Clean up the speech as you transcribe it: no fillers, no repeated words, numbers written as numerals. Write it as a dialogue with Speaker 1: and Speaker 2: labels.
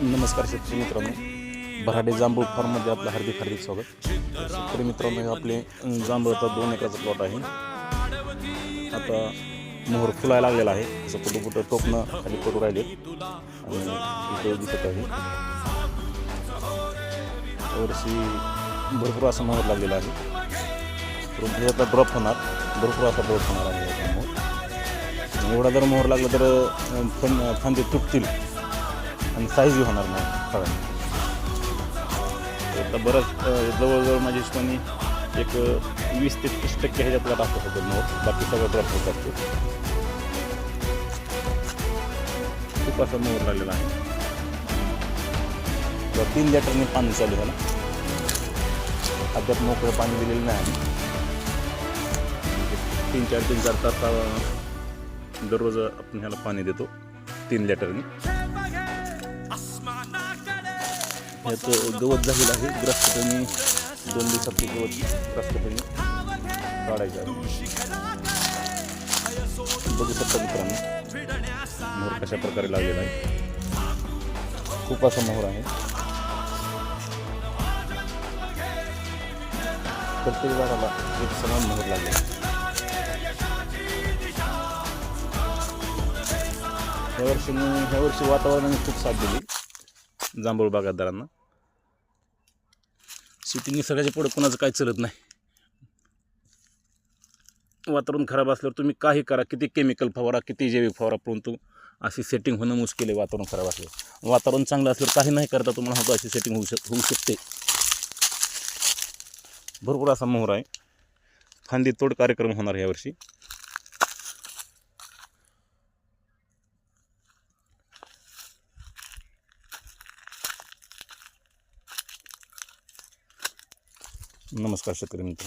Speaker 1: नमस्कार शेतकरी मित्रांनो, बऱ्हाडे जांभूळ फार्ममध्ये आपलं हार्दिक स्वागत. शेतकरी मित्रांनो, आपले जांभळाचा 2 एकराचा प्लॉट आहे. आता मोहर फुलायला लागलेला आहे. असं कुठं कुठं टोपणं खाली पडू राहिले आणि इथे दिसत आहे. वर्षी भरपूर असा मोहर लागलेला आहे. परंतु आता ड्रॉप होणार, भरपूर असा ड्रॉप होणार आहे. एवढा जर मोहर लागला तर फांदे तुटतील आणि साईजही होणार नाही फळांची. आता बरंच जवळजवळ माझी हिशोबाने एक 20 ते 30% ह्याच्यात प्लॉट असतो सगळं मोहर, बाकी सगळं ड्रॉप होत असतो. खूप असा मोहर लागलेला आहे. 3 लिटरने पाणी चालू झालं. अद्याप मोकळं पाणी दिलेलं नाही. 3-4 तास दररोज आपण ह्याला पाणी देतो 3 लिटरनी. ह्यात गवत झालेलं आहे. ग्रस्तपणे 2 दिवसात गवत ग्रस्तपणे काढायचं आहे. बघू शकता मित्रांनो, मोहर कशा प्रकारे लागलेला आहे. खूप असा मोहर आहे. प्रत्येक झाडाला एक समान मोहर लागले. ह्या वर्षी वातावरणाने खूप साथ दिली जांभूळ बागायतदारांना. शेती निसर्गाच्या पुढे कोणाचं काय चालत नाही. वातावरण खराब असल्यावर तुम्ही काही करा, किती केमिकल फवारा, किती जैविक फवारा, परंतु अशी सेटिंग होणं मुश्किल आहे. वातावरण खराब असल्यावर. वातावरण चांगलं असल्यावर काही नाही करता तुम्हाला होतं अशी सेटिंग होऊ शकते. भरपूर असा मोहर आहे. फांदी तोड कार्यक्रम होणार यावर्षी. नमस्कार शेतकरी मित्र.